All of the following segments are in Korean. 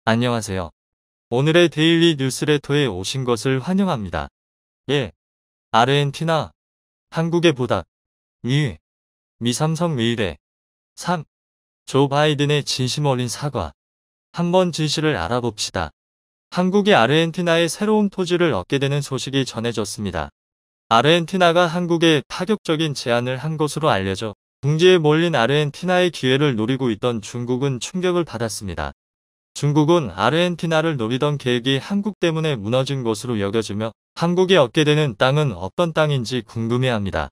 안녕하세요. 오늘의 데일리 뉴스레터에 오신 것을 환영합니다. 1. 아르헨티나, 한국의 보답. 2. 미 삼성 메일에. 3. 조 바이든의 진심 어린 사과. 한번 진실을 알아봅시다. 한국이 아르헨티나의 새로운 토지를 얻게 되는 소식이 전해졌습니다. 아르헨티나가 한국에 파격적인 제안을 한 것으로 알려져 궁지에 몰린 아르헨티나의 기회를 노리고 있던 중국은 충격을 받았습니다. 중국은 아르헨티나를 노리던 계획이 한국 때문에 무너진 것으로 여겨지며 한국이 얻게 되는 땅은 어떤 땅인지 궁금해합니다.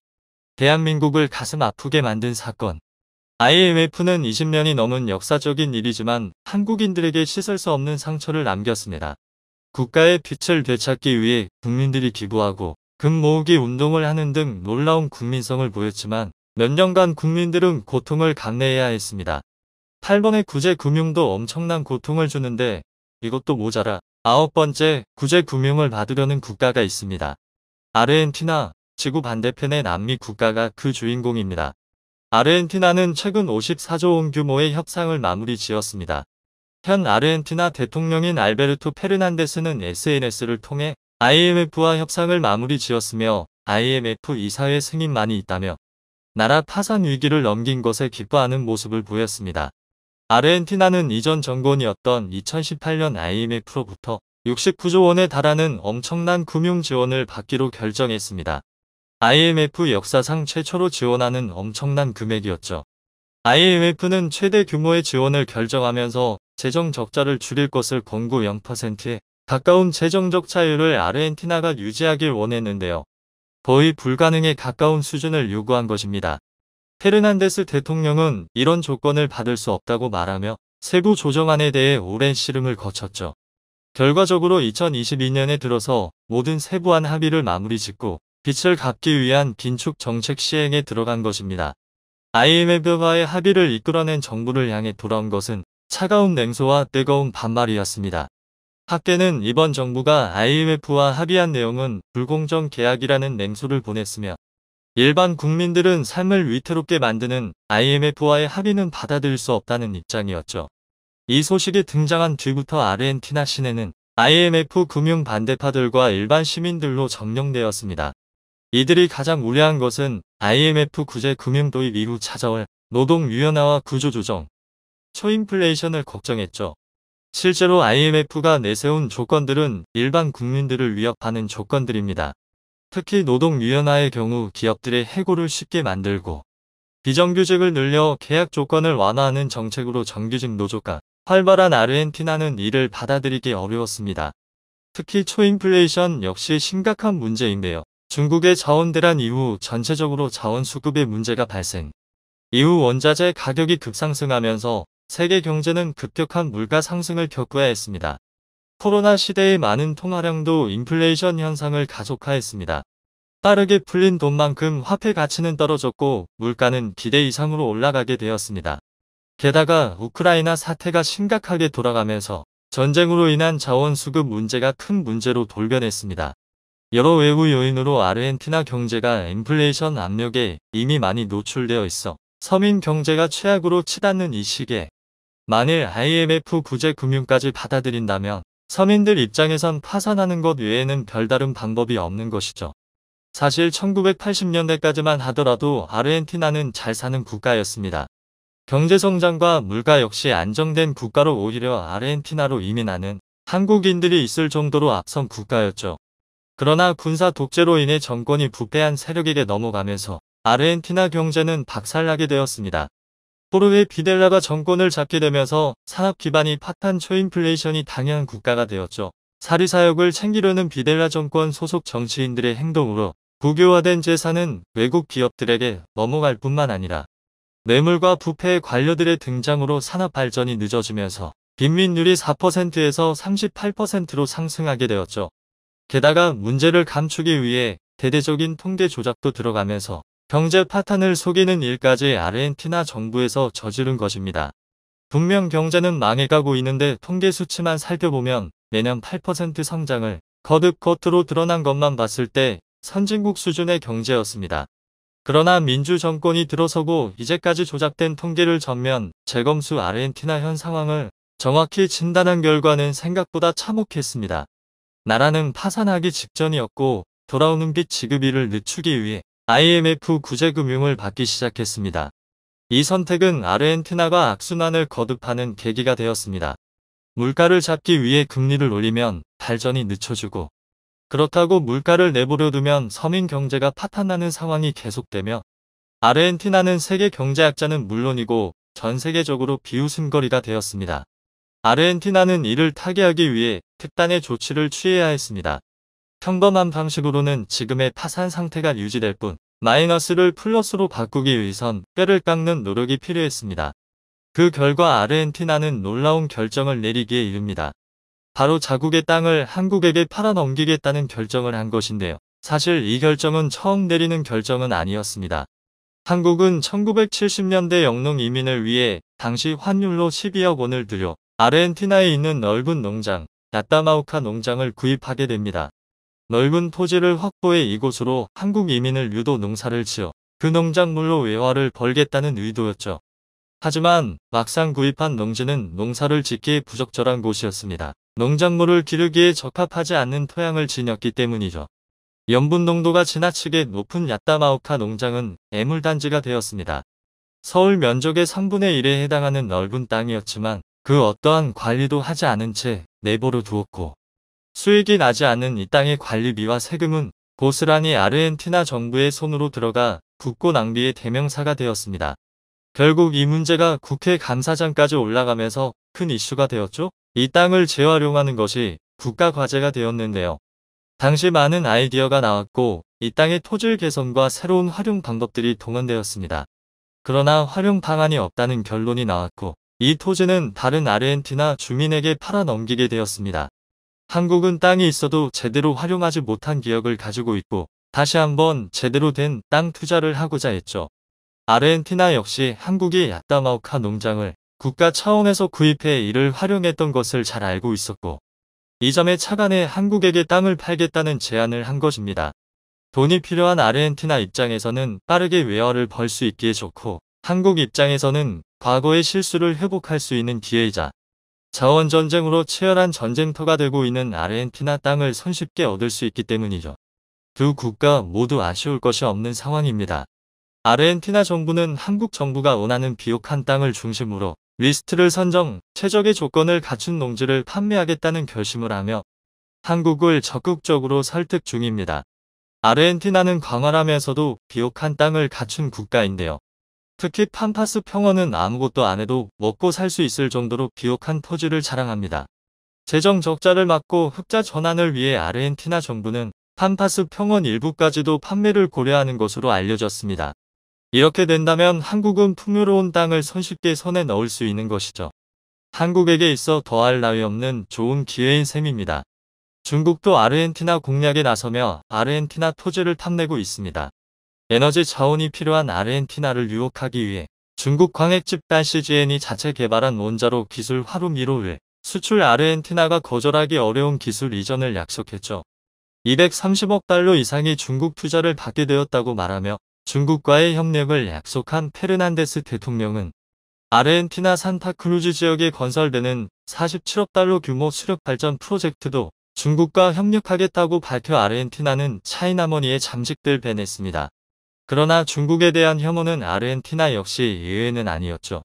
대한민국을 가슴 아프게 만든 사건. IMF는 20년이 넘은 역사적인 일이지만 한국인들에게 씻을 수 없는 상처를 남겼습니다. 국가의 빛을 되찾기 위해 국민들이 기부하고 금 모으기 운동을 하는 등 놀라운 국민성을 보였지만 몇 년간 국민들은 고통을 감내해야 했습니다. 8번의 구제금융도 엄청난 고통을 주는데 이것도 모자라 9번째 구제금융을 받으려는 국가가 있습니다. 아르헨티나, 지구 반대편의 남미 국가가 그 주인공입니다. 아르헨티나는 최근 54조 원 규모의 협상을 마무리 지었습니다. 현 아르헨티나 대통령인 알베르토 페르난데스는 SNS를 통해 IMF와 협상을 마무리 지었으며 IMF 이사회 승인만이 있다며 나라 파산 위기를 넘긴 것에 기뻐하는 모습을 보였습니다. 아르헨티나는 이전 정권이었던 2018년 IMF로부터 69조 원에 달하는 엄청난 금융 지원을 받기로 결정했습니다. IMF 역사상 최초로 지원하는 엄청난 금액이었죠. IMF는 최대 규모의 지원을 결정하면서 재정 적자를 줄일 것을 권고 0%에 가까운 재정적 차율을 아르헨티나가 유지하길 원했는데요. 거의 불가능에 가까운 수준을 요구한 것입니다. 페르난데스 대통령은 이런 조건을 받을 수 없다고 말하며 세부 조정안에 대해 오랜 씨름을 거쳤죠. 결과적으로 2022년에 들어서 모든 세부안 합의를 마무리 짓고 빚을 갚기 위한 긴축 정책 시행에 들어간 것입니다. IMF와의 합의를 이끌어낸 정부를 향해 돌아온 것은 차가운 냉소와 뜨거운 반발이었습니다. 학계는 이번 정부가 IMF와 합의한 내용은 불공정 계약이라는 냉소를 보냈으며 일반 국민들은 삶을 위태롭게 만드는 IMF와의 합의는 받아들일 수 없다는 입장이었죠. 이 소식이 등장한 뒤부터 아르헨티나 시내는 IMF 금융 반대파들과 일반 시민들로 점령되었습니다. 이들이 가장 우려한 것은 IMF 구제 금융 도입 이후 찾아올 노동 유연화와 구조조정, 초인플레이션을 걱정했죠. 실제로 IMF가 내세운 조건들은 일반 국민들을 위협하는 조건들입니다. 특히 노동 유연화의 경우 기업들의 해고를 쉽게 만들고 비정규직을 늘려 계약 조건을 완화하는 정책으로 정규직 노조가 활발한 아르헨티나는 이를 받아들이기 어려웠습니다. 특히 초인플레이션 역시 심각한 문제인데요. 중국의 자원 대란 이후 전체적으로 자원 수급의 문제가 발생. 이후 원자재 가격이 급상승하면서 세계 경제는 급격한 물가 상승을 겪어야 했습니다. 코로나 시대의 많은 통화량도 인플레이션 현상을 가속화했습니다. 빠르게 풀린 돈만큼 화폐 가치는 떨어졌고 물가는 기대 이상으로 올라가게 되었습니다. 게다가 우크라이나 사태가 심각하게 돌아가면서 전쟁으로 인한 자원 수급 문제가 큰 문제로 돌변했습니다. 여러 외부 요인으로 아르헨티나 경제가 인플레이션 압력에 이미 많이 노출되어 있어 서민 경제가 최악으로 치닫는 이 시기에 만일 IMF 구제 금융까지 받아들인다면 서민들 입장에선 파산하는 것 외에는 별다른 방법이 없는 것이죠. 사실 1980년대까지만 하더라도 아르헨티나는 잘 사는 국가였습니다. 경제성장과 물가 역시 안정된 국가로 오히려 아르헨티나로 이민하는 한국인들이 있을 정도로 앞선 국가였죠. 그러나 군사 독재로 인해 정권이 부패한 세력에게 넘어가면서 아르헨티나 경제는 박살나게 되었습니다. 호르헤 비델라가 정권을 잡게 되면서 산업 기반이 파탄 초인플레이션이 당연한 국가가 되었죠. 사리사욕을 챙기려는 비델라 정권 소속 정치인들의 행동으로 국유화된 재산은 외국 기업들에게 넘어갈 뿐만 아니라 뇌물과 부패의 관료들의 등장으로 산업 발전이 늦어지면서 빈민율이 4%에서 38%로 상승하게 되었죠. 게다가 문제를 감추기 위해 대대적인 통계 조작도 들어가면서 경제 파탄을 속이는 일까지 아르헨티나 정부에서 저지른 것입니다. 분명 경제는 망해가고 있는데 통계 수치만 살펴보면 매년 8% 성장을 거듭 겉으로 드러난 것만 봤을 때 선진국 수준의 경제였습니다. 그러나 민주 정권이 들어서고 이제까지 조작된 통계를 전면 재검수 아르헨티나 현 상황을 정확히 진단한 결과는 생각보다 참혹했습니다. 나라는 파산하기 직전이었고 돌아오는 빚 지급일을 늦추기 위해 IMF 구제금융을 받기 시작했습니다. 이 선택은 아르헨티나가 악순환을 거듭하는 계기가 되었습니다. 물가를 잡기 위해 금리를 올리면 발전이 늦춰지고, 그렇다고 물가를 내버려 두면 서민 경제가 파탄나는 상황이 계속되며 아르헨티나는 세계 경제학자는 물론이고 전 세계적으로 비웃음거리가 되었습니다. 아르헨티나는 이를 타개하기 위해 특단의 조치를 취해야 했습니다. 평범한 방식으로는 지금의 파산 상태가 유지될 뿐 마이너스를 플러스로 바꾸기 위해선 뼈를 깎는 노력이 필요했습니다. 그 결과 아르헨티나는 놀라운 결정을 내리기에 이릅니다. 바로 자국의 땅을 한국에게 팔아넘기겠다는 결정을 한 것인데요. 사실 이 결정은 처음 내리는 결정은 아니었습니다. 한국은 1970년대 영농 이민을 위해 당시 환율로 12억 원을 들여 아르헨티나에 있는 넓은 농장, 야따마우카 농장을 구입하게 됩니다. 넓은 토지를 확보해 이곳으로 한국 이민을 유도 농사를 지어 그 농작물로 외화를 벌겠다는 의도였죠. 하지만 막상 구입한 농지는 농사를 짓기에 부적절한 곳이었습니다. 농작물을 기르기에 적합하지 않는 토양을 지녔기 때문이죠. 염분 농도가 지나치게 높은 야따마우카 농장은 애물단지가 되었습니다. 서울 면적의 3분의 1에 해당하는 넓은 땅이었지만 그 어떠한 관리도 하지 않은 채 내버려 두었고, 수익이 나지 않는 이 땅의 관리비와 세금은 고스란히 아르헨티나 정부의 손으로 들어가 국고 낭비의 대명사가 되었습니다. 결국 이 문제가 국회 감사장까지 올라가면서 큰 이슈가 되었죠. 이 땅을 재활용하는 것이 국가 과제가 되었는데요. 당시 많은 아이디어가 나왔고 이 땅의 토질 개선과 새로운 활용 방법들이 동원되었습니다. 그러나 활용 방안이 없다는 결론이 나왔고 이 토지는 다른 아르헨티나 주민에게 팔아넘기게 되었습니다. 한국은 땅이 있어도 제대로 활용하지 못한 기억을 가지고 있고 다시 한번 제대로 된 땅 투자를 하고자 했죠. 아르헨티나 역시 한국이 야따마우카 농장을 국가 차원에서 구입해 이를 활용했던 것을 잘 알고 있었고, 이 점에 착안해 한국에게 땅을 팔겠다는 제안을 한 것입니다. 돈이 필요한 아르헨티나 입장에서는 빠르게 외화를 벌 수 있기에 좋고, 한국 입장에서는 과거의 실수를 회복할 수 있는 기회이자 자원전쟁으로 치열한 전쟁터가 되고 있는 아르헨티나 땅을 손쉽게 얻을 수 있기 때문이죠. 두 국가 모두 아쉬울 것이 없는 상황입니다. 아르헨티나 정부는 한국 정부가 원하는 비옥한 땅을 중심으로 리스트를 선정, 최적의 조건을 갖춘 농지를 판매하겠다는 결심을 하며 한국을 적극적으로 설득 중입니다. 아르헨티나는 광활하면서도 비옥한 땅을 갖춘 국가인데요. 특히 팜파스 평원은 아무것도 안 해도 먹고 살 수 있을 정도로 비옥한 토지를 자랑합니다. 재정 적자를 막고 흑자 전환을 위해 아르헨티나 정부는 팜파스 평원 일부까지도 판매를 고려하는 것으로 알려졌습니다. 이렇게 된다면 한국은 풍요로운 땅을 손쉽게 손에 넣을 수 있는 것이죠. 한국에게 있어 더할 나위 없는 좋은 기회인 셈입니다. 중국도 아르헨티나 공략에 나서며 아르헨티나 토지를 탐내고 있습니다. 에너지 자원이 필요한 아르헨티나를 유혹하기 위해 중국 광핵 집단 CGN이 자체 개발한 원자로 기술 화룸1호의 수출 아르헨티나가 거절하기 어려운 기술 이전을 약속했죠. 230억 달러 이상의 중국 투자를 받게 되었다고 말하며 중국과의 협력을 약속한 페르난데스 대통령은 아르헨티나 산타크루즈 지역에 건설되는 47억 달러 규모 수력 발전 프로젝트도 중국과 협력하겠다고 밝혀 아르헨티나는 차이나머니에 잠식될 뻔했습니다. 그러나 중국에 대한 혐오는 아르헨티나 역시 예외는 아니었죠.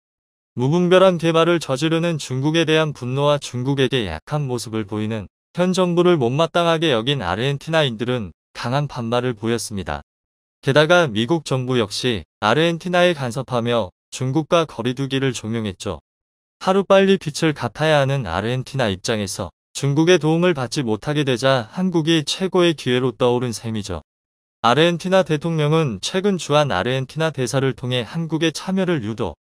무분별한 개발을 저지르는 중국에 대한 분노와 중국에게 약한 모습을 보이는 현 정부를 못마땅하게 여긴 아르헨티나인들은 강한 반발을 보였습니다. 게다가 미국 정부 역시 아르헨티나에 간섭하며 중국과 거리두기를 종용했죠. 하루빨리 빚을 갚아야 하는 아르헨티나 입장에서 중국의 도움을 받지 못하게 되자 한국이 최고의 기회로 떠오른 셈이죠. 아르헨티나 대통령은 최근 주한 아르헨티나 대사를 통해 한국의 참여를 유도,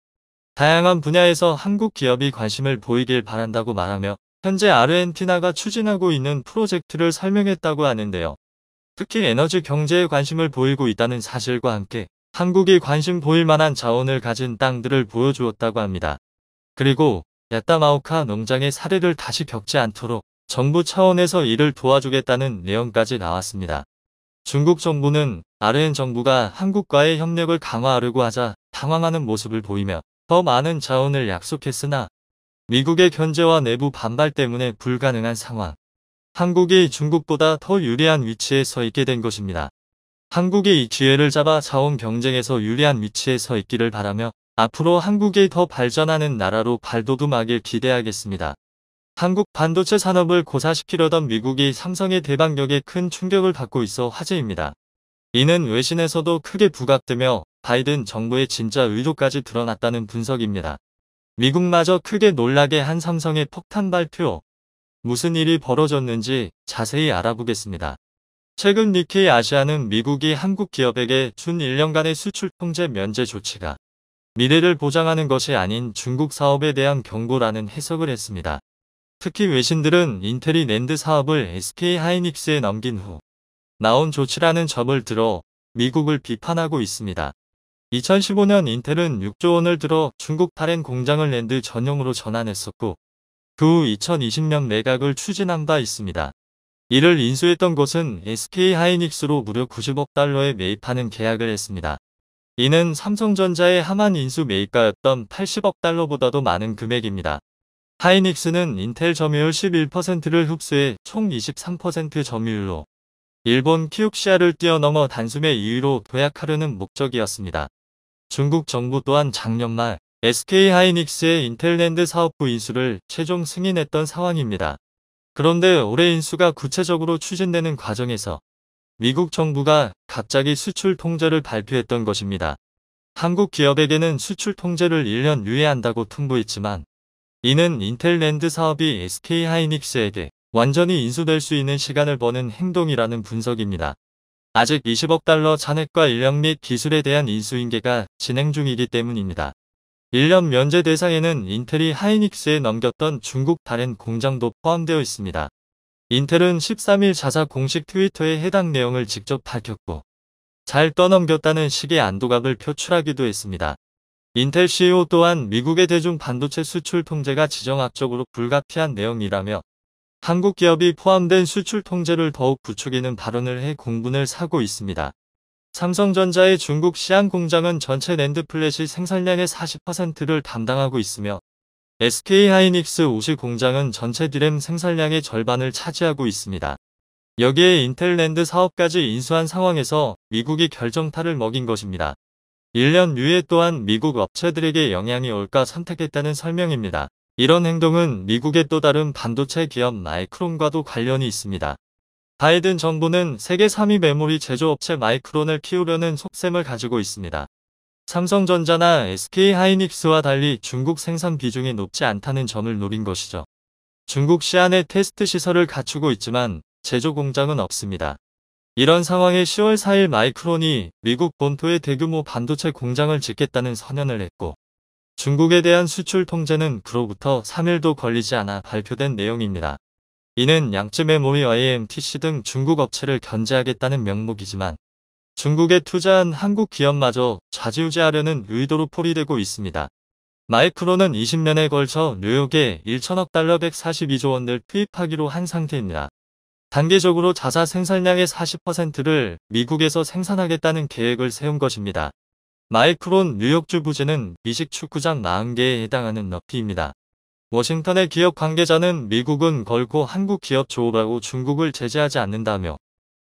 다양한 분야에서 한국 기업이 관심을 보이길 바란다고 말하며 현재 아르헨티나가 추진하고 있는 프로젝트를 설명했다고 하는데요. 특히 에너지 경제에 관심을 보이고 있다는 사실과 함께 한국이 관심 보일 만한 자원을 가진 땅들을 보여주었다고 합니다. 그리고 야따마우카 농장의 사례를 다시 겪지 않도록 정부 차원에서 이를 도와주겠다는 내용까지 나왔습니다. 중국 정부는 아르헨 정부가 한국과의 협력을 강화하려고 하자 당황하는 모습을 보이며 더 많은 자원을 약속했으나 미국의 견제와 내부 반발 때문에 불가능한 상황. 한국이 중국보다 더 유리한 위치에 서 있게 된 것입니다. 한국이 이 기회를 잡아 자원 경쟁에서 유리한 위치에 서 있기를 바라며 앞으로 한국이 더 발전하는 나라로 발돋움하길 기대하겠습니다. 한국 반도체 산업을 고사시키려던 미국이 삼성의 대박력에 큰 충격을 받고 있어 화제입니다. 이는 외신에서도 크게 부각되며 바이든 정부의 진짜 의도까지 드러났다는 분석입니다. 미국마저 크게 놀라게 한 삼성의 폭탄 발표. 무슨 일이 벌어졌는지 자세히 알아보겠습니다. 최근 니케이 아시아는 미국이 한국 기업에게 준 1년간의 수출 통제 면제 조치가 미래를 보장하는 것이 아닌 중국 사업에 대한 경고라는 해석을 했습니다. 특히 외신들은 인텔이 낸드 사업을 SK 하이닉스에 넘긴 후 나온 조치라는 점을 들어 미국을 비판하고 있습니다. 2015년 인텔은 6조 원을 들어 중국 파렌 공장을 낸드 전용으로 전환했었고 그 후 2020년 매각을 추진한 바 있습니다. 이를 인수했던 곳은 SK 하이닉스로 무려 90억 달러에 매입하는 계약을 했습니다. 이는 삼성전자의 하만 인수 매입가였던 80억 달러보다도 많은 금액입니다. 하이닉스는 인텔 점유율 11%를 흡수해 총 23% 점유율로 일본 키옥시아를 뛰어넘어 단숨에 2위로 도약하려는 목적이었습니다. 중국 정부 또한 작년 말 SK 하이닉스의 인텔랜드 사업부 인수를 최종 승인했던 상황입니다. 그런데 올해 인수가 구체적으로 추진되는 과정에서 미국 정부가 갑자기 수출 통제를 발표했던 것입니다. 한국 기업에게는 수출 통제를 1년 유예한다고 통보했지만 이는 인텔랜드 사업이 SK 하이닉스에게 완전히 인수될 수 있는 시간을 버는 행동이라는 분석입니다. 아직 20억 달러 잔액과 인력 및 기술에 대한 인수인계가 진행 중이기 때문입니다. 1년 면제 대상에는 인텔이 하이닉스에 넘겼던 중국 다른 공장도 포함되어 있습니다. 인텔은 13일 자사 공식 트위터에 해당 내용을 직접 밝혔고 잘 떠넘겼다는 식의 안도감을 표출하기도 했습니다. 인텔 CEO 또한 미국의 대중 반도체 수출 통제가 지정학적으로 불가피한 내용이라며 한국 기업이 포함된 수출 통제를 더욱 부추기는 발언을 해 공분을 사고 있습니다. 삼성전자의 중국 시안 공장은 전체 낸드 플래시 생산량의 40%를 담당하고 있으며 SK 하이닉스 우시 공장은 전체 디램 생산량의 절반을 차지하고 있습니다. 여기에 인텔 낸드 사업까지 인수한 상황에서 미국이 결정타를 먹인 것입니다. 1년 유예 또한 미국 업체들에게 영향이 올까 선택했다는 설명입니다. 이런 행동은 미국의 또 다른 반도체 기업 마이크론과도 관련이 있습니다. 바이든 정부는 세계 3위 메모리 제조업체 마이크론을 키우려는 속셈을 가지고 있습니다. 삼성전자나 SK 하이닉스와 달리 중국 생산 비중이 높지 않다는 점을 노린 것이죠. 중국 시안에 테스트 시설을 갖추고 있지만 제조 공장은 없습니다. 이런 상황에 10월 4일 마이크론이 미국 본토에 대규모 반도체 공장을 짓겠다는 선언을 했고 중국에 대한 수출 통제는 그로부터 3일도 걸리지 않아 발표된 내용입니다. 이는 양쯔 메모리 IMTC 등 중국 업체를 견제하겠다는 명목이지만 중국에 투자한 한국 기업마저 좌지우지하려는 의도로 포위되고 있습니다. 마이크론은 20년에 걸쳐 뉴욕에 1천억 달러 142조 원을 투입하기로 한 상태입니다. 단계적으로 자사 생산량의 40%를 미국에서 생산하겠다는 계획을 세운 것입니다. 마이크론 뉴욕주 부지는 미식 축구장 40개에 해당하는 너피입니다. 워싱턴의 기업 관계자는 미국은 결코 한국 기업 조업하고 중국을 제재하지 않는다며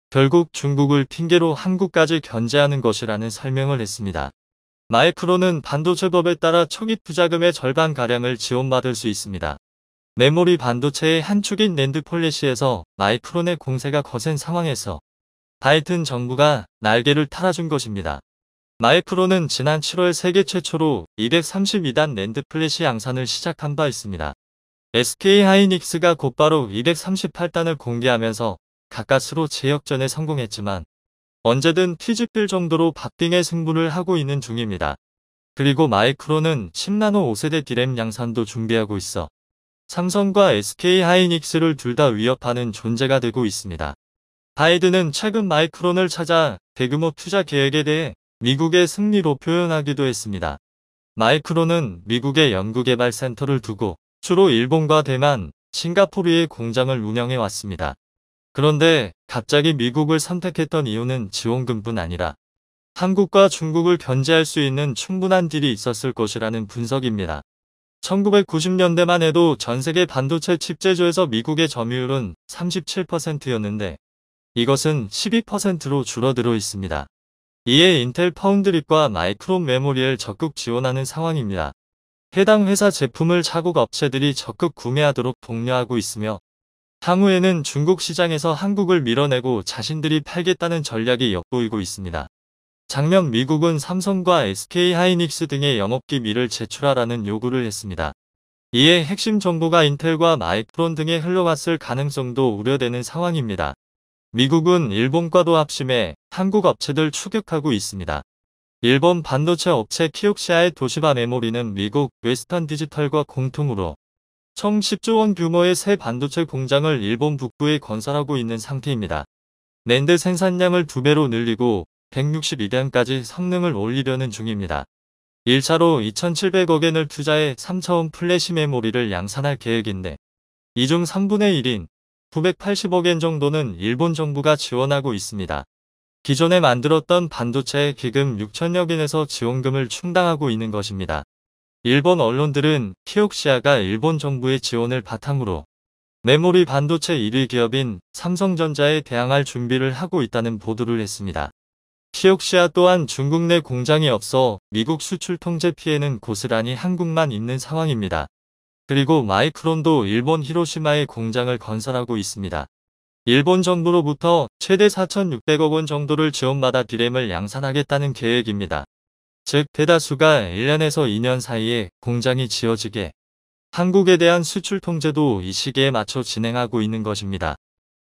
결국 중국을 핑계로 한국까지 견제하는 것이라는 설명을 했습니다. 마이크론은 반도체법에 따라 초기 투자금의 절반가량을 지원받을 수 있습니다. 메모리 반도체의 한 축인 낸드 폴리시에서 마이크론의 공세가 거센 상황에서 바이든 정부가 날개를 탈아준 것입니다. 마이크론은 지난 7월 세계 최초로 232단 낸드 플래시 양산을 시작한 바 있습니다. SK 하이닉스가 곧바로 238단을 공개하면서 가까스로 재역전에 성공했지만 언제든 뒤집힐 정도로 박빙의 승부를 하고 있는 중입니다. 그리고 마이크론은 10나노 5세대 디램 양산도 준비하고 있어 삼성과 SK 하이닉스를 둘 다 위협하는 존재가 되고 있습니다. 바이든은 최근 마이크론을 찾아 대규모 투자 계획에 대해 미국의 승리로 표현하기도 했습니다. 마이크론은 미국의 연구개발센터를 두고 주로 일본과 대만, 싱가포르의 공장을 운영해 왔습니다. 그런데 갑자기 미국을 선택했던 이유는 지원금뿐 아니라 한국과 중국을 견제할 수 있는 충분한 딜이 있었을 것이라는 분석입니다. 1990년대만 해도 전 세계 반도체 칩 제조에서 미국의 점유율은 37%였는데 이것은 12%로 줄어들어 있습니다. 이에 인텔 파운드립과 마이크론 메모리를 적극 지원하는 상황입니다. 해당 회사 제품을 자국 업체들이 적극 구매하도록 독려하고 있으며 향후에는 중국 시장에서 한국을 밀어내고 자신들이 팔겠다는 전략이 엿보이고 있습니다. 작년 미국은 삼성과 SK하이닉스 등의 영업기밀을 제출하라는 요구를 했습니다. 이에 핵심 정보가 인텔과 마이크론 등에 흘러갔을 가능성도 우려되는 상황입니다. 미국은 일본과도 합심해 한국 업체들 추격하고 있습니다. 일본 반도체 업체 키옥시아의 도시바 메모리는 미국 웨스턴 디지털과 공통으로 총 10조 원 규모의 새 반도체 공장을 일본 북부에 건설하고 있는 상태입니다. 낸드 생산량을 2배로 늘리고 162단까지 성능을 올리려는 중입니다. 1차로 2,700억 엔을 투자해 3차원 플래시 메모리를 양산할 계획인데 이 중 3분의 1인 980억 엔 정도는 일본 정부가 지원하고 있습니다. 기존에 만들었던 반도체 기금 6천억 엔에서 지원금을 충당하고 있는 것입니다. 일본 언론들은 키옥시아가 일본 정부의 지원을 바탕으로 메모리 반도체 1위 기업인 삼성전자에 대항할 준비를 하고 있다는 보도를 했습니다. 키옥시아 또한 중국 내 공장이 없어 미국 수출 통제 피해는 고스란히 한국만 있는 상황입니다. 그리고 마이크론도 일본 히로시마에 공장을 건설하고 있습니다. 일본 정부로부터 최대 4,600억 원 정도를 지원받아 디램을 양산하겠다는 계획입니다. 즉 대다수가 1년에서 2년 사이에 공장이 지어지게 한국에 대한 수출 통제도 이 시기에 맞춰 진행하고 있는 것입니다.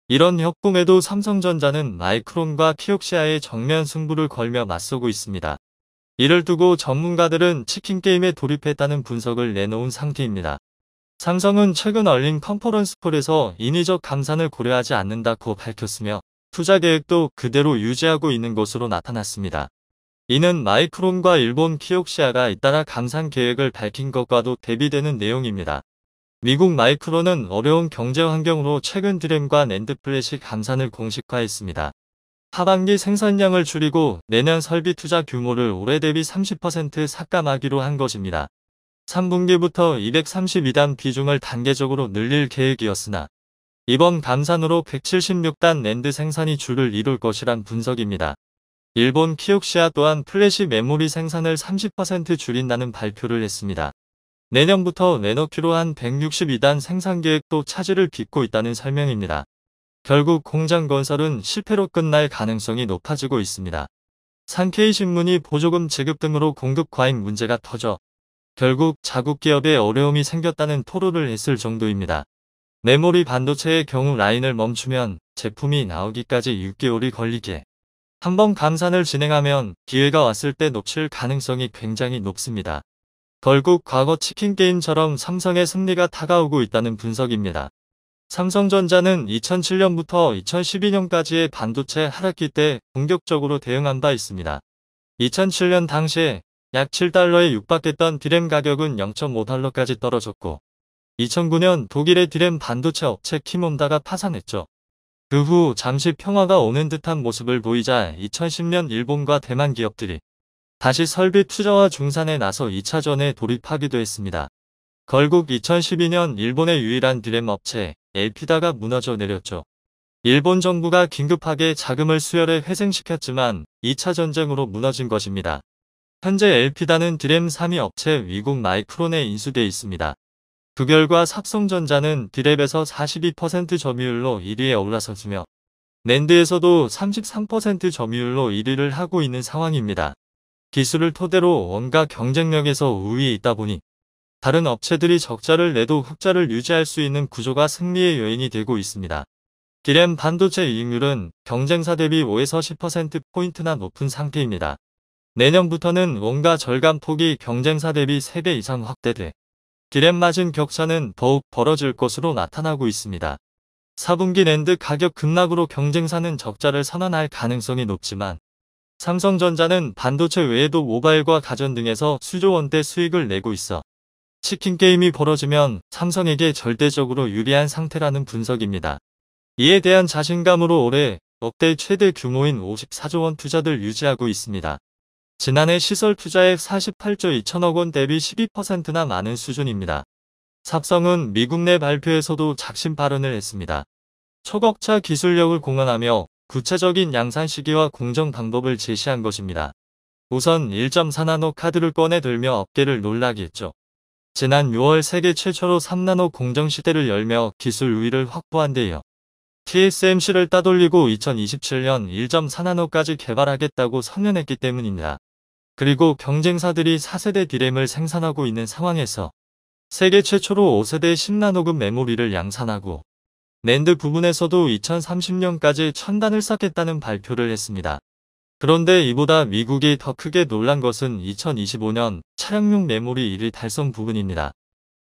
이런 협공에도 삼성전자는 마이크론과 키옥시아의 정면 승부를 걸며 맞서고 있습니다. 이를 두고 전문가들은 치킨게임에 돌입했다는 분석을 내놓은 상태입니다. 삼성은 최근 열린 컨퍼런스 콜에서 인위적 감산을 고려하지 않는다고 밝혔으며 투자 계획도 그대로 유지하고 있는 것으로 나타났습니다. 이는 마이크론과 일본 키옥시아가 잇따라 감산 계획을 밝힌 것과도 대비되는 내용입니다. 미국 마이크론은 어려운 경제 환경으로 최근 드램과 낸드 플래시 감산을 공식화했습니다. 하반기 생산량을 줄이고 내년 설비 투자 규모를 올해 대비 30% 삭감하기로 한 것입니다. 3분기부터 232단 비중을 단계적으로 늘릴 계획이었으나 이번 감산으로 176단 낸드 생산이 줄을 이룰 것이란 분석입니다. 일본 키옥시아 또한 플래시 메모리 생산을 30% 줄인다는 발표를 했습니다. 내년부터 내놓기로 한 162단 생산 계획도 차질을 빚고 있다는 설명입니다. 결국 공장 건설은 실패로 끝날 가능성이 높아지고 있습니다. 산케이신문이 보조금 지급 등으로 공급 과잉 문제가 터져 결국 자국 기업에 어려움이 생겼다는 토로를 했을 정도입니다. 메모리 반도체의 경우 라인을 멈추면 제품이 나오기까지 6개월이 걸리게 한번 감산을 진행하면 기회가 왔을 때 놓칠 가능성이 굉장히 높습니다. 결국 과거 치킨게임처럼 삼성의 승리가 다가오고 있다는 분석입니다. 삼성전자는 2007년부터 2012년까지의 반도체 하락기 때 공격적으로 대응한 바 있습니다. 2007년 당시에 약 7달러에 육박했던 디램 가격은 0.5달러까지 떨어졌고 2009년 독일의 디램 반도체 업체 키몬다가 파산했죠. 그 후 잠시 평화가 오는 듯한 모습을 보이자 2010년 일본과 대만 기업들이 다시 설비 투자와 중산에 나서 2차전에 돌입하기도 했습니다. 결국 2012년 일본의 유일한 디램 업체 엘피다가 무너져 내렸죠. 일본 정부가 긴급하게 자금을 수혈해 회생시켰지만 2차 전쟁으로 무너진 것입니다. 현재 엘피다는 디램 3위 업체 위국 마이크론에 인수돼 있습니다. 그 결과 삼성전자는 디램에서 42% 점유율로 1위에 올라섰으며 낸드에서도 33% 점유율로 1위를 하고 있는 상황입니다. 기술을 토대로 원가 경쟁력에서 우위에 있다 보니 다른 업체들이 적자를 내도 흑자를 유지할 수 있는 구조가 승리의 요인이 되고 있습니다. 디램 반도체 이익률은 경쟁사 대비 5에서 10%포인트나 높은 상태입니다. 내년부터는 원가 절감 폭이 경쟁사 대비 3배 이상 확대돼 디램 마진 격차는 더욱 벌어질 것으로 나타나고 있습니다. 4분기 낸드 가격 급락으로 경쟁사는 적자를 선언할 가능성이 높지만 삼성전자는 반도체 외에도 모바일과 가전 등에서 수조 원대 수익을 내고 있어 치킨게임이 벌어지면 삼성에게 절대적으로 유리한 상태라는 분석입니다. 이에 대한 자신감으로 올해 역대 최대 규모인 54조 원 투자를 유지하고 있습니다. 지난해 시설 투자액 48조 2천억 원 대비 12%나 많은 수준입니다. 삽성은 미국 내 발표에서도 작심 발언을 했습니다. 초격차 기술력을 공언하며 구체적인 양산 시기와 공정 방법을 제시한 것입니다. 우선 1.4나노 카드를 꺼내 들며 업계를 놀라게 했죠. 지난 6월 세계 최초로 3나노 공정 시대를 열며 기술 우위를 확보한 데이어 TSMC를 따돌리고 2027년 1.4나노까지 개발하겠다고 선언했기 때문입니다. 그리고 경쟁사들이 4세대 D램을 생산하고 있는 상황에서 세계 최초로 5세대 10나노급 메모리를 양산하고 낸드 부분에서도 2030년까지 1000단을 쌓겠다는 발표를 했습니다. 그런데 이보다 미국이 더 크게 놀란 것은 2025년 차량용 메모리 1위 달성 부분입니다.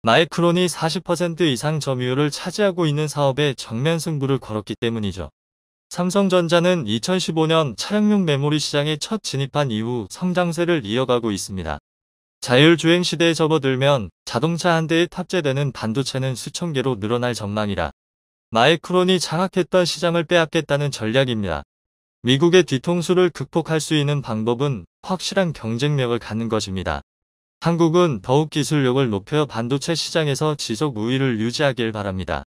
마이크론이 40% 이상 점유율을 차지하고 있는 사업에 정면 승부를 걸었기 때문이죠. 삼성전자는 2015년 차량용 메모리 시장에 첫 진입한 이후 성장세를 이어가고 있습니다. 자율주행 시대에 접어들면 자동차 한 대에 탑재되는 반도체는 수천 개로 늘어날 전망이라 마이크론이 장악했던 시장을 빼앗겠다는 전략입니다. 미국의 뒤통수를 극복할 수 있는 방법은 확실한 경쟁력을 갖는 것입니다. 한국은 더욱 기술력을 높여 반도체 시장에서 지속 우위를 유지하길 바랍니다.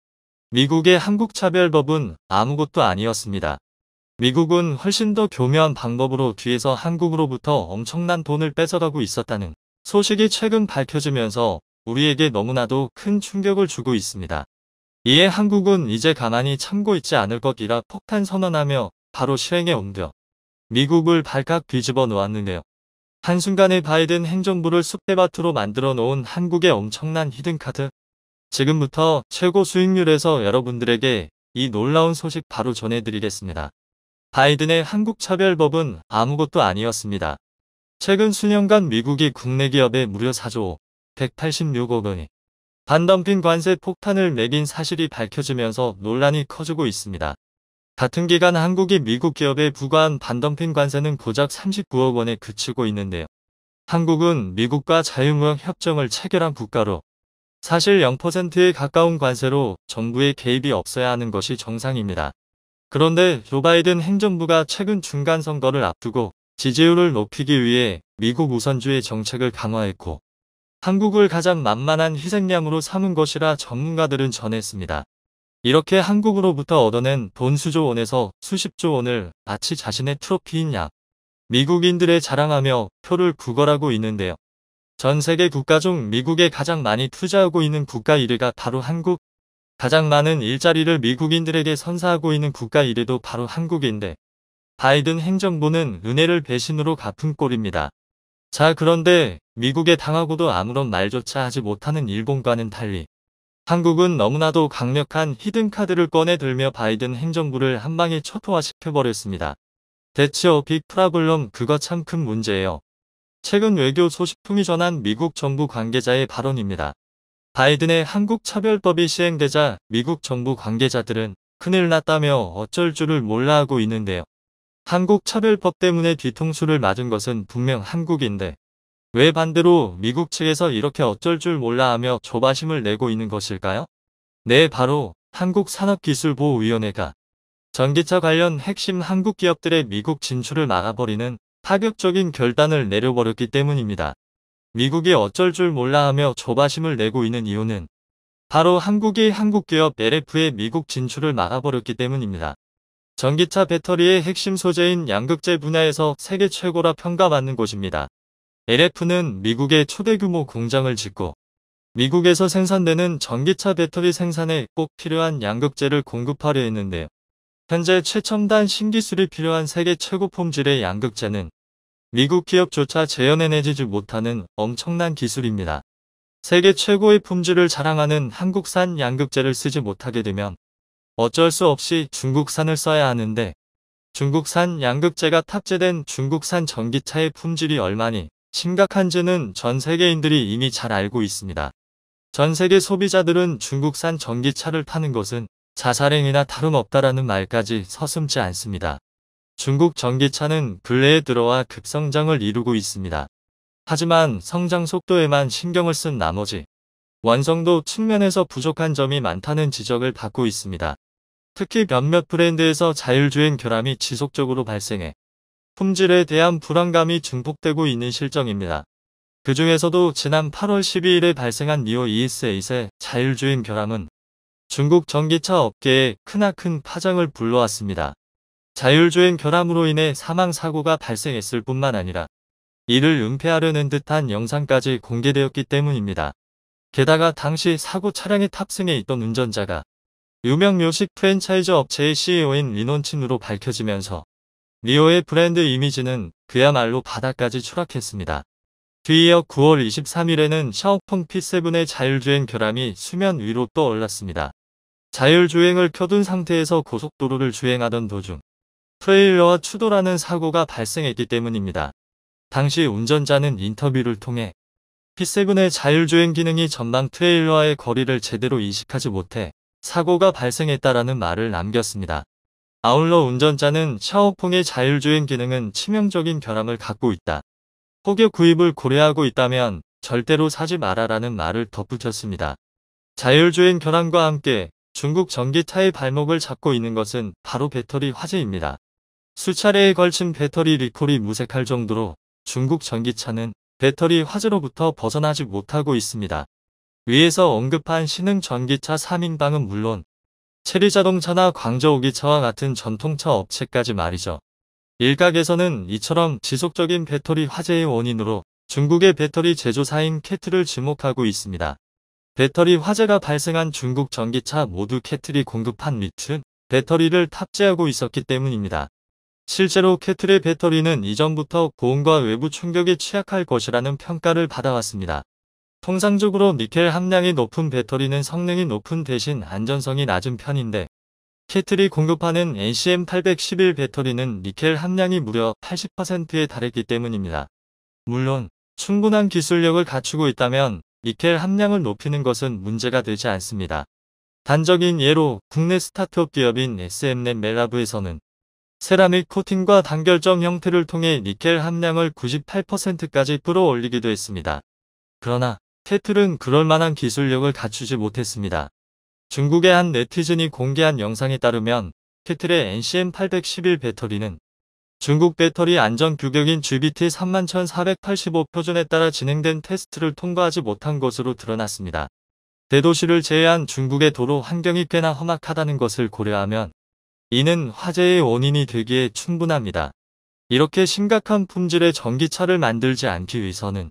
미국의 한국차별법은 아무것도 아니었습니다. 미국은 훨씬 더 교묘한 방법으로 뒤에서 한국으로부터 엄청난 돈을 뺏어가고 있었다는 소식이 최근 밝혀지면서 우리에게 너무나도 큰 충격을 주고 있습니다. 이에 한국은 이제 가만히 참고 있지 않을 것이라 폭탄 선언하며 바로 실행에 옮겨 미국을 발칵 뒤집어 놓았는데요. 한순간에 바이든 행정부를 쑥대밭으로 만들어 놓은 한국의 엄청난 히든카드. 지금부터 최고 수익률에서 여러분들에게 이 놀라운 소식 바로 전해드리겠습니다. 바이든의 한국차별법은 아무것도 아니었습니다. 최근 수년간 미국이 국내 기업에 무려 4조 186억 원의 반덤핑 관세 폭탄을 매긴 사실이 밝혀지면서 논란이 커지고 있습니다. 같은 기간 한국이 미국 기업에 부과한 반덤핑 관세는 고작 39억 원에 그치고 있는데요. 한국은 미국과 자유무역 협정을 체결한 국가로 사실 0%에 가까운 관세로 정부의 개입이 없어야 하는 것이 정상입니다. 그런데 조 바이든 행정부가 최근 중간 선거를 앞두고 지지율을 높이기 위해 미국 우선주의 정책을 강화했고 한국을 가장 만만한 희생양으로 삼은 것이라 전문가들은 전했습니다. 이렇게 한국으로부터 얻어낸 돈 수조 원에서 수십조 원을 마치 자신의 트로피인 양 미국인들에 자랑하며 표를 구걸하고 있는데요. 전 세계 국가 중 미국에 가장 많이 투자하고 있는 국가 1위가 바로 한국. 가장 많은 일자리를 미국인들에게 선사하고 있는 국가 1위도 바로 한국인데 바이든 행정부는 은혜를 배신으로 갚은 꼴입니다. 자, 그런데 미국에 당하고도 아무런 말조차 하지 못하는 일본과는 달리 한국은 너무나도 강력한 히든카드를 꺼내 들며 바이든 행정부를 한방에 초토화시켜버렸습니다. 대체 빅 프라블럼 그거 참 큰 문제예요. 최근 외교 소식통이 전한 미국 정부 관계자의 발언입니다. 바이든의 한국차별법이 시행되자 미국 정부 관계자들은 큰일 났다며 어쩔 줄을 몰라 하고 있는데요. 한국차별법 때문에 뒤통수를 맞은 것은 분명 한국인데 왜 반대로 미국 측에서 이렇게 어쩔 줄 몰라 하며 조바심을 내고 있는 것일까요? 네, 바로 한국산업기술보호위원회가 전기차 관련 핵심 한국 기업들의 미국 진출을 막아버리는 파격적인 결단을 내려버렸기 때문입니다. 미국이 어쩔 줄 몰라 하며 조바심을 내고 있는 이유는 바로 한국이 한국기업 LF의 미국 진출을 막아버렸기 때문입니다. 전기차 배터리의 핵심 소재인 양극재 분야에서 세계 최고라 평가받는 곳입니다. LF는 미국에 초대규모 공장을 짓고 미국에서 생산되는 전기차 배터리 생산에 꼭 필요한 양극재를 공급하려 했는데요. 현재 최첨단 신기술이 필요한 세계 최고 품질의 양극재는 미국 기업조차 재현해내지 못하는 엄청난 기술입니다. 세계 최고의 품질을 자랑하는 한국산 양극재를 쓰지 못하게 되면 어쩔 수 없이 중국산을 써야 하는데 중국산 양극재가 탑재된 중국산 전기차의 품질이 얼마니 심각한지는 전 세계인들이 이미 잘 알고 있습니다. 전 세계 소비자들은 중국산 전기차를 타는 것은 자살행위나 다름없다라는 말까지 서슴지 않습니다. 중국 전기차는 근래에 들어와 급성장을 이루고 있습니다. 하지만 성장 속도에만 신경을 쓴 나머지 완성도 측면에서 부족한 점이 많다는 지적을 받고 있습니다. 특히 몇몇 브랜드에서 자율주행 결함이 지속적으로 발생해 품질에 대한 불안감이 증폭되고 있는 실정입니다. 그 중에서도 지난 8월 12일에 발생한 니오 ES8의 자율주행 결함은 중국 전기차 업계에 크나큰 파장을 불러왔습니다. 자율주행 결함으로 인해 사망사고가 발생했을 뿐만 아니라 이를 은폐하려는 듯한 영상까지 공개되었기 때문입니다. 게다가 당시 사고 차량에 탑승해 있던 운전자가 유명 묘식 프랜차이즈 업체의 CEO인 리논친으로 밝혀지면서 니오의 브랜드 이미지는 그야말로 바닥까지 추락했습니다. 뒤이어 9월 23일에는 샤오펑 P7의 자율주행 결함이 수면 위로 떠올랐습니다. 자율주행을 켜둔 상태에서 고속도로를 주행하던 도중 트레일러와 추돌하는 사고가 발생했기 때문입니다. 당시 운전자는 인터뷰를 통해 P7의 자율주행 기능이 전방 트레일러와의 거리를 제대로 인식하지 못해 사고가 발생했다라는 말을 남겼습니다. 아울러 운전자는 샤오펑의 자율주행 기능은 치명적인 결함을 갖고 있다. 혹여 구입을 고려하고 있다면 절대로 사지 마라라는 말을 덧붙였습니다. 자율주행 결함과 함께 중국 전기차의 발목을 잡고 있는 것은 바로 배터리 화재입니다. 수차례에 걸친 배터리 리콜이 무색할 정도로 중국 전기차는 배터리 화재로부터 벗어나지 못하고 있습니다. 위에서 언급한 신흥 전기차 3인방은 물론 체리자동차나 광저우기차와 같은 전통차 업체까지 말이죠. 일각에서는 이처럼 지속적인 배터리 화재의 원인으로 중국의 배터리 제조사인 캐트를 지목하고 있습니다. 배터리 화재가 발생한 중국 전기차 모두 캐틀이 공급한 리튬 배터리를 탑재하고 있었기 때문입니다. 실제로 캐틀의 배터리는 이전부터 고온과 외부 충격에 취약할 것이라는 평가를 받아왔습니다. 통상적으로 니켈 함량이 높은 배터리는 성능이 높은 대신 안전성이 낮은 편인데 캐틀이 공급하는 NCM811 배터리는 니켈 함량이 무려 80%에 달했기 때문입니다. 물론 충분한 기술력을 갖추고 있다면 니켈 함량을 높이는 것은 문제가 되지 않습니다. 단적인 예로 국내 스타트업 기업인 SM랩 멜라브에서는 세라믹 코팅과 단결점 형태를 통해 니켈 함량을 98%까지 끌어올리기도 했습니다. 그러나 캐틀은 그럴 만한 기술력을 갖추지 못했습니다. 중국의 한 네티즌이 공개한 영상에 따르면 캐틀의 NCM811 배터리는 중국 배터리 안전 규격인 GB/T 31,485 표준에 따라 진행된 테스트를 통과하지 못한 것으로 드러났습니다. 대도시를 제외한 중국의 도로 환경이 꽤나 험악하다는 것을 고려하면 이는 화재의 원인이 되기에 충분합니다. 이렇게 심각한 품질의 전기차를 만들지 않기 위해서는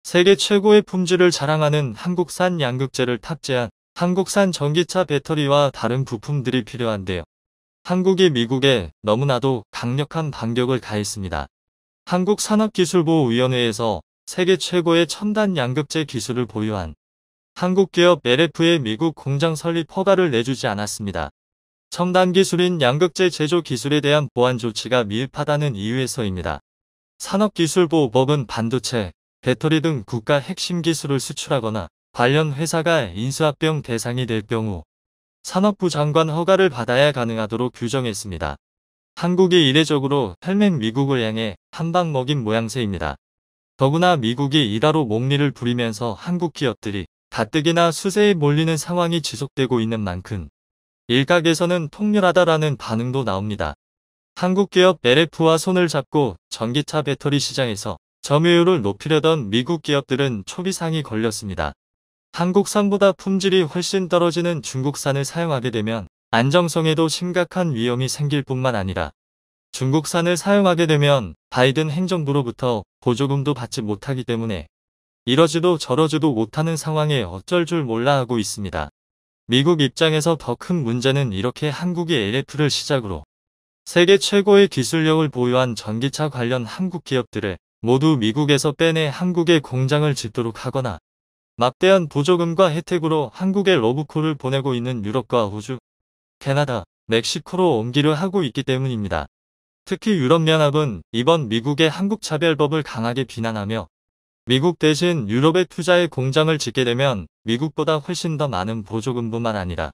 세계 최고의 품질을 자랑하는 한국산 양극재를 탑재한 한국산 전기차 배터리와 다른 부품들이 필요한데요. 한국이 미국에 너무나도 강력한 반격을 가했습니다. 한국산업기술보호위원회에서 세계 최고의 첨단 양극재 기술을 보유한 한국 기업 LF의 미국 공장 설립 허가를 내주지 않았습니다. 첨단 기술인 양극재 제조 기술에 대한 보안 조치가 미흡하다는 이유에서입니다. 산업기술보호법은 반도체, 배터리 등 국가 핵심 기술을 수출하거나 관련 회사가 인수합병 대상이 될 경우 산업부 장관 허가를 받아야 가능하도록 규정했습니다. 한국이 이례적으로 헬멧 미국을 향해 한방 먹인 모양새입니다. 더구나 미국이 일하로 목리를 부리면서 한국 기업들이 가뜩이나 수세에 몰리는 상황이 지속되고 있는 만큼 일각에서는 통렬하다라는 반응도 나옵니다. 한국 기업 LF와 손을 잡고 전기차 배터리 시장에서 점유율을 높이려던 미국 기업들은 초비상이 걸렸습니다. 한국산보다 품질이 훨씬 떨어지는 중국산을 사용하게 되면 안정성에도 심각한 위험이 생길 뿐만 아니라 중국산을 사용하게 되면 바이든 행정부로부터 보조금도 받지 못하기 때문에 이러지도 저러지도 못하는 상황에 어쩔 줄 몰라 하고 있습니다. 미국 입장에서 더 큰 문제는 이렇게 한국이 LF를 시작으로 세계 최고의 기술력을 보유한 전기차 관련 한국 기업들을 모두 미국에서 빼내 한국에 공장을 짓도록 하거나 막대한 보조금과 혜택으로 한국에 러브콜을 보내고 있는 유럽과 호주, 캐나다, 멕시코로 옮기려 하고 있기 때문입니다. 특히 유럽연합은 이번 미국의 한국차별법을 강하게 비난하며 미국 대신 유럽에 투자해 공장을 짓게 되면 미국보다 훨씬 더 많은 보조금뿐만 아니라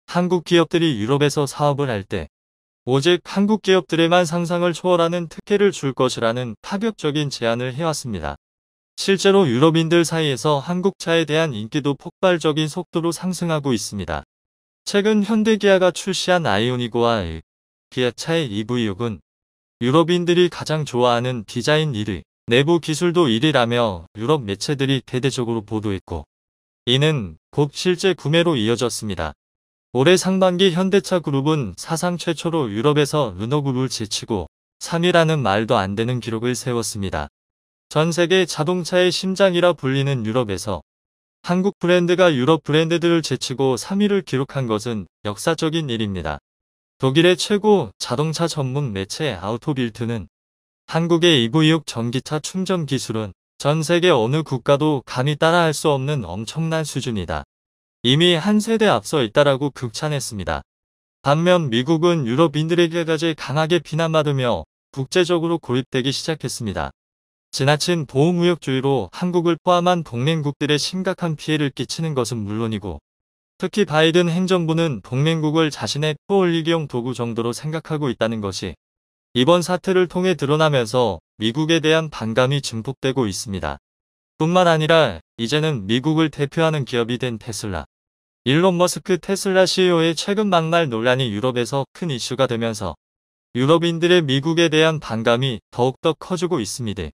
한국 기업들이 유럽에서 사업을 할 때 오직 한국 기업들에만 상상을 초월하는 특혜를 줄 것이라는 파격적인 제안을 해왔습니다. 실제로 유럽인들 사이에서 한국차에 대한 인기도 폭발적인 속도로 상승하고 있습니다. 최근 현대기아가 출시한 아이오닉5와 기아차의 EV6은 유럽인들이 가장 좋아하는 디자인 1위, 내부 기술도 1위라며 유럽 매체들이 대대적으로 보도했고, 이는 곧 실제 구매로 이어졌습니다. 올해 상반기 현대차 그룹은 사상 최초로 유럽에서 르노그룹을 제치고 3위라는 말도 안 되는 기록을 세웠습니다. 전 세계 자동차의 심장이라 불리는 유럽에서 한국 브랜드가 유럽 브랜드들을 제치고 3위를 기록한 것은 역사적인 일입니다. 독일의 최고 자동차 전문 매체 아우토빌트는 한국의 EV6 전기차 충전 기술은 전 세계 어느 국가도 감히 따라할 수 없는 엄청난 수준이다. 이미 한 세대 앞서 있다라고 극찬했습니다. 반면 미국은 유럽인들에게까지 강하게 비난받으며 국제적으로 고립되기 시작했습니다. 지나친 보호무역주의로 한국을 포함한 동맹국들의 심각한 피해를 끼치는 것은 물론이고, 특히 바이든 행정부는 동맹국을 자신의 포올리기용 도구 정도로 생각하고 있다는 것이 이번 사태를 통해 드러나면서 미국에 대한 반감이 증폭되고 있습니다. 뿐만 아니라 이제는 미국을 대표하는 기업이 된 테슬라, 일론 머스크 테슬라 CEO의 최근 막말 논란이 유럽에서 큰 이슈가 되면서 유럽인들의 미국에 대한 반감이 더욱더 커지고 있습니다.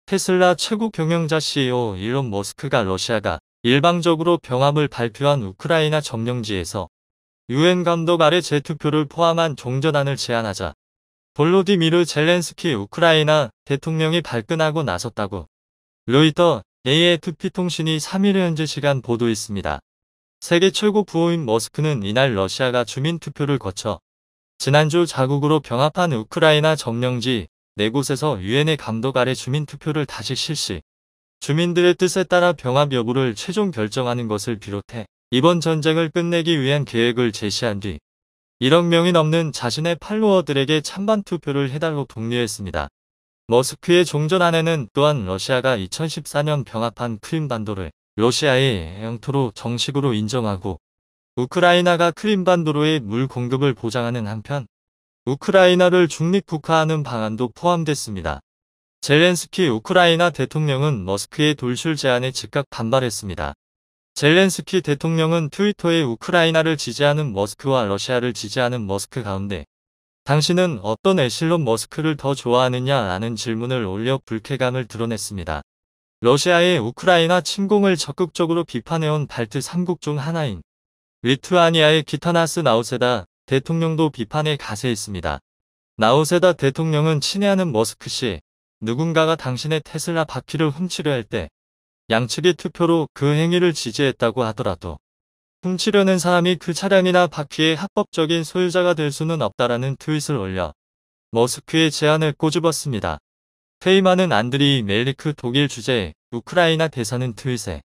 테슬라 최고 경영자 CEO 일론 머스크가 러시아가 일방적으로 병합을 발표한 우크라이나 점령지에서 UN 감독 아래 재투표를 포함한 종전안을 제안하자 볼로디미르 젤렌스키 우크라이나 대통령이 발끈하고 나섰다고 로이터 AFP 통신이 3일 현지 시간 보도했습니다. 세계 최고 부호인 머스크는 이날 러시아가 주민투표를 거쳐 지난주 자국으로 병합한 우크라이나 점령지 4곳에서 UN의 감독 아래 주민투표를 다시 실시, 주민들의 뜻에 따라 병합 여부를 최종 결정하는 것을 비롯해 이번 전쟁을 끝내기 위한 계획을 제시한 뒤 1억 명이 넘는 자신의 팔로워들에게 찬반 투표를 해달라고 독려했습니다. 머스크의 종전안에는 또한 러시아가 2014년 병합한 크림반도를 러시아의 영토로 정식으로 인정하고 우크라이나가 크림반도로의 물 공급을 보장하는 한편 우크라이나를 중립국화하는 방안도 포함됐습니다. 젤렌스키 우크라이나 대통령은 머스크의 돌출 제안에 즉각 반발했습니다. 젤렌스키 대통령은 트위터에 우크라이나를 지지하는 머스크와 러시아를 지지하는 머스크 가운데 당신은 어떤 에실론 머스크를 더 좋아하느냐라는 질문을 올려 불쾌감을 드러냈습니다. 러시아의 우크라이나 침공을 적극적으로 비판해온 발트 3국 중 하나인 리투아니아의 기타나스 나우세다 대통령도 비판에 가세했습니다. 나우세다 대통령은 친애하는 머스크 씨, 누군가가 당신의 테슬라 바퀴를 훔치려 할 때 양측의 투표로 그 행위를 지지했다고 하더라도 훔치려는 사람이 그 차량이나 바퀴의 합법적인 소유자가 될 수는 없다라는 트윗을 올려 머스크의 제안을 꼬집었습니다. 퇴임하는 안드리이 멜리크 독일 주재 우크라이나 대사는 트윗에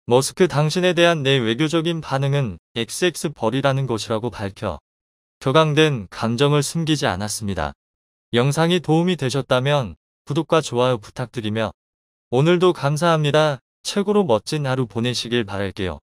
머스크 당신에 대한 내 외교적인 반응은 XX 벌이라는 것이라고 밝혀 격앙된 감정을 숨기지 않았습니다. 영상이 도움이 되셨다면 구독과 좋아요 부탁드리며 오늘도 감사합니다. 최고로 멋진 하루 보내시길 바랄게요.